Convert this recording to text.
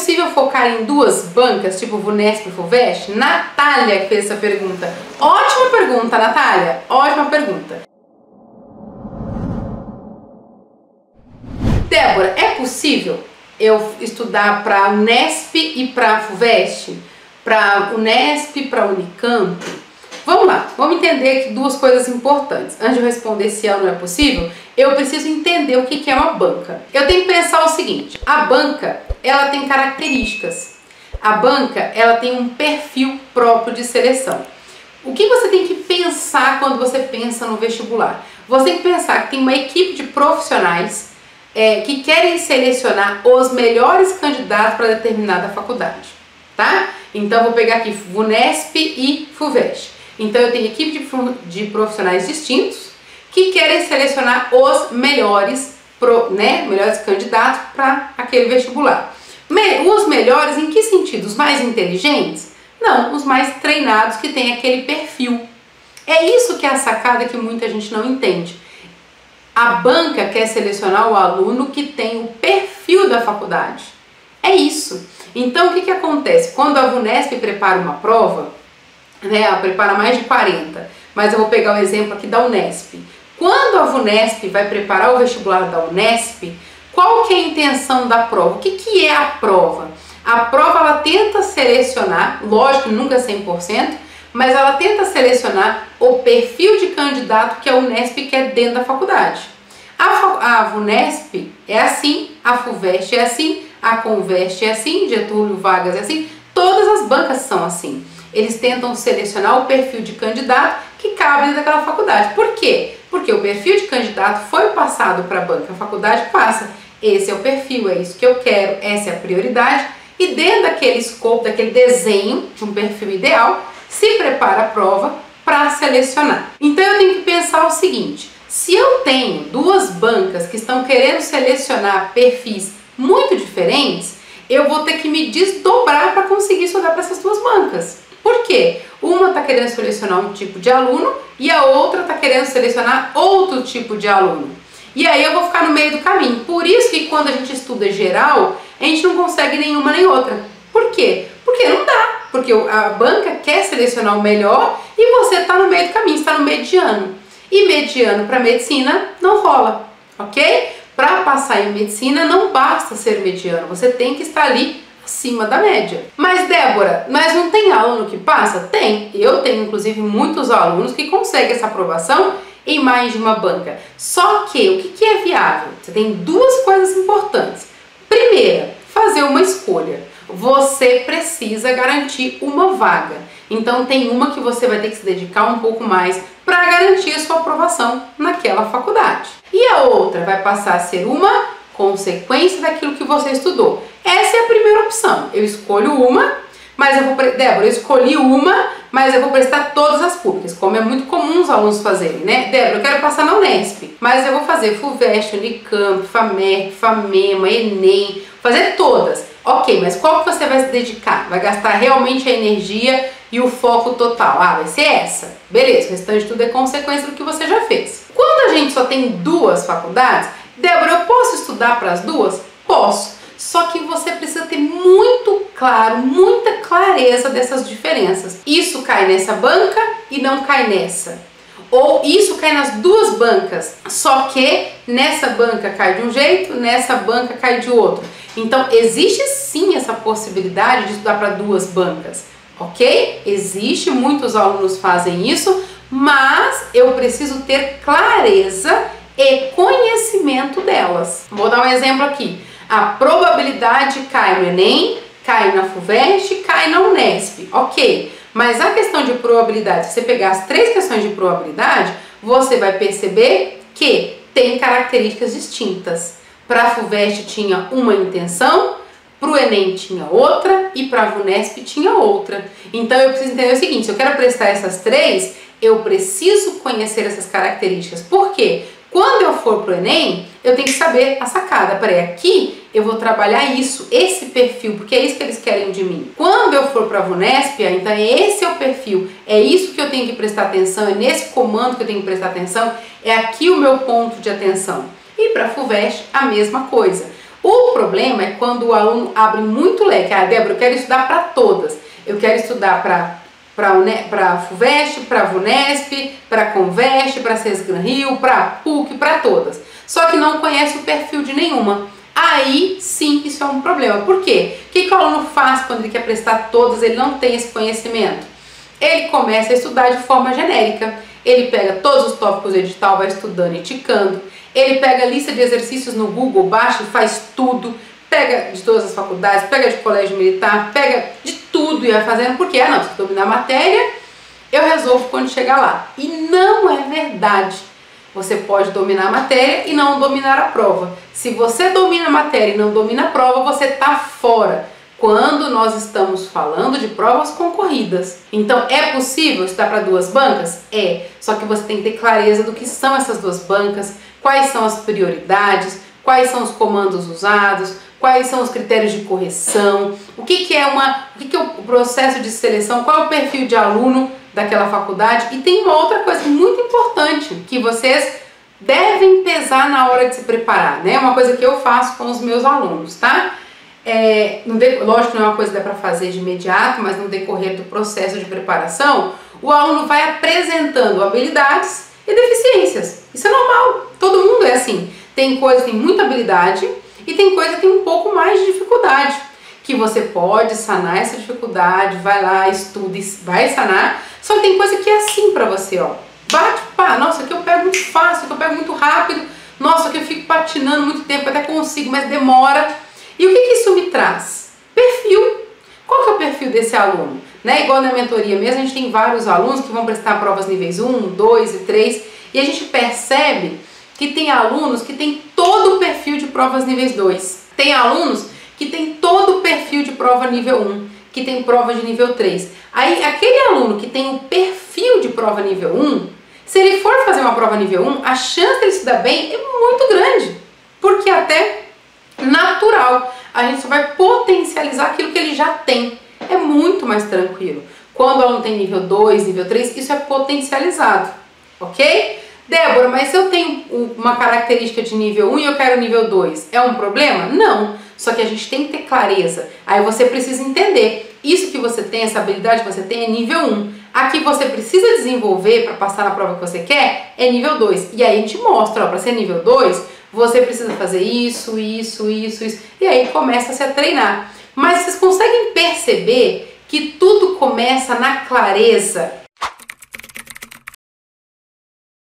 possível focar em duas bancas, tipo VUNESP e FUVEST? Natália que fez essa pergunta. Ótima pergunta, Natália. Ótima pergunta. Débora, é possível eu estudar para Unesp e para FUVEST? Para Unesp e para Unicamp? Vamos lá, vamos entender aqui duas coisas importantes. Antes de eu responder se é ou não é possível, eu preciso entender o que é uma banca. Eu tenho que pensar o seguinte: a banca, ela tem características. A banca, ela tem um perfil próprio de seleção. O que você tem que pensar quando você pensa no vestibular? Você tem que pensar que tem uma equipe de profissionais que querem selecionar os melhores candidatos para determinada faculdade, tá? Então, vou pegar aqui VUNESP e FUVEST. Então, eu tenho equipe de profissionais distintos que querem selecionar os melhores, melhores candidatos para aquele vestibular. Os melhores em que sentido? Os mais inteligentes? Não, os mais treinados, que têm aquele perfil. É isso que é a sacada que muita gente não entende. A banca quer selecionar o aluno que tem o perfil da faculdade. É isso. Então, o que acontece? Quando a VUNESP prepara uma prova, ela prepara mais de 40, mas eu vou pegar o exemplo aqui da Unesp. Quando a VUNESP vai preparar o vestibular da Unesp, qual que é a intenção da prova? O que é a prova? A prova, ela tenta selecionar, lógico, nunca 100%, mas ela tenta selecionar o perfil de candidato que a Unesp quer dentro da faculdade. A VUNESP é assim, a FUVEST é assim, a CONVEST é assim, Getúlio Vargas é assim, todas as bancas são assim. Eles tentam selecionar o perfil de candidato que cabe dentro daquela faculdade. Por quê? Porque o perfil de candidato foi passado para a banca, a faculdade passa. Esse é o perfil, é isso que eu quero, essa é a prioridade. E dentro daquele escopo, daquele desenho de um perfil ideal, se prepara a prova para selecionar. Então eu tenho que pensar o seguinte: se eu tenho duas bancas que estão querendo selecionar perfis muito diferentes, eu vou ter que me desdobrar para conseguir estudar para essas duas bancas. Por quê? Uma está querendo selecionar um tipo de aluno e a outra está querendo selecionar outro tipo de aluno. E aí eu vou ficar no meio do caminho. Por isso que quando a gente estuda geral, a gente não consegue nenhuma nem outra. Por quê? Porque não dá. Porque a banca quer selecionar o melhor e você está no meio do caminho, está no mediano. E mediano para medicina não rola, ok? Para passar em medicina não basta ser mediano, você tem que estar ali acima da média. Mas Débora, mas não tem aluno que passa? Tem. Eu tenho inclusive muitos alunos que conseguem essa aprovação em mais de uma banca. Só que o que é viável? Você tem duas coisas importantes. Primeira, fazer uma escolha. Você precisa garantir uma vaga. Então tem uma que você vai ter que se dedicar um pouco mais para garantir a sua aprovação naquela faculdade. E a outra vai passar a ser uma consequência daquilo que você estudou. Essa é a primeira opção. Eu escolho uma, mas eu vou... Débora, eu escolhi uma, mas eu vou prestar todas as públicas, como é muito comum os alunos fazerem, né? Débora, eu quero passar na Unesp, mas eu vou fazer FUVEST, Unicamp, FAMERC, FAMEMA, ENEM, fazer todas. Ok, mas qual que você vai se dedicar? Vai gastar realmente a energia e o foco total? Ah, vai ser essa. Beleza, o restante de tudo é consequência do que você já fez. Quando a gente só tem duas faculdades, Débora, eu posso estudar para as duas? Posso. Só que você precisa ter muito claro, muita clareza dessas diferenças. Isso cai nessa banca e não cai nessa. Ou isso cai nas duas bancas, só que nessa banca cai de um jeito, nessa banca cai de outro. Então existe sim essa possibilidade de estudar para duas bancas, ok? Existe, muitos alunos fazem isso, mas eu preciso ter clareza e conhecimento delas. Vou dar um exemplo aqui. A probabilidade cai no ENEM, cai na FUVEST, cai na Unesp, ok? Mas a questão de probabilidade, se você pegar as três questões de probabilidade, você vai perceber que tem características distintas. Para a FUVEST tinha uma intenção, para o ENEM tinha outra e para a VUNESP tinha outra. Então eu preciso entender o seguinte: se eu quero prestar essas três, eu preciso conhecer essas características. Por quê? Quando eu for para o ENEM, eu tenho que saber a sacada. Peraí, aqui eu vou trabalhar isso, esse perfil, porque é isso que eles querem de mim. Quando eu for para a VUNESP, então esse é o perfil, é isso que eu tenho que prestar atenção, é nesse comando que eu tenho que prestar atenção, é aqui o meu ponto de atenção. E para a FUVEST, a mesma coisa. O problema é quando o aluno abre muito leque. Ah, Débora, eu quero estudar para todas. Eu quero estudar para FUVEST, para VUNESP, para CONVEST, para CESGRAN Rio, para PUC, para todas. Só que não conhece o perfil de nenhuma. Aí sim isso é um problema. Por quê? O que o aluno faz quando ele quer prestar todas, ele não tem esse conhecimento? Ele começa a estudar de forma genérica. Ele pega todos os tópicos do edital, vai estudando e ticando. Ele pega a lista de exercícios no Google, baixa e faz tudo. Pega de todas as faculdades, pega de colégio militar, pega de tudo e vai fazendo. Porque, não, se eu dominar a matéria, eu resolvo quando chegar lá. E não é verdade. Você pode dominar a matéria e não dominar a prova. Se você domina a matéria e não domina a prova, você está fora. Quando nós estamos falando de provas concorridas. Então, é possível estudar para duas bancas? É. Só que você tem que ter clareza do que são essas duas bancas, quais são as prioridades, quais são os comandos usados, quais são os critérios de correção, o que é o processo de seleção, qual é o perfil de aluno daquela faculdade. E tem uma outra coisa muito importante que vocês devem pesar na hora de se preparar, né? Uma coisa que eu faço com os meus alunos, tá? Lógico que não é uma coisa que dá para fazer de imediato, mas no decorrer do processo de preparação, o aluno vai apresentando habilidades e deficiências. Isso é normal, todo mundo é assim. Tem coisa que tem muita habilidade e tem coisa que tem um pouco mais de dificuldade, que você pode sanar essa dificuldade, vai lá, estuda e vai sanar. Só que tem coisa que é assim pra você, ó. Bate, pá, nossa, aqui eu pego muito fácil, aqui eu pego muito rápido, nossa, aqui eu fico patinando muito tempo, até consigo, mas demora. E o que isso me traz? Perfil. Qual que é o perfil desse aluno? Né? Igual na mentoria mesmo, a gente tem vários alunos que vão prestar provas níveis 1, 2 e 3, e a gente percebe que tem alunos que tem todo o perfil de provas níveis 2. Tem alunos que tem todo o perfil de prova nível 1, que tem prova de nível 3. Aí, aquele aluno que tem o perfil de prova nível 1, se ele for fazer uma prova nível 1, a chance dele se dar bem é muito grande, porque até natural, a gente só vai potencializar aquilo que ele já tem. É muito mais tranquilo. Quando o aluno tem nível 2, nível 3, isso é potencializado, ok? Débora, mas se eu tenho uma característica de nível 1 e eu quero nível 2, é um problema? Não, só que a gente tem que ter clareza. Aí você precisa entender, isso que você tem, essa habilidade que você tem é nível 1. A que você precisa desenvolver para passar na prova que você quer é nível 2. E aí a gente mostra, ó, para ser nível 2, você precisa fazer isso. E aí começa-se a treinar. Mas vocês conseguem perceber que tudo começa na clareza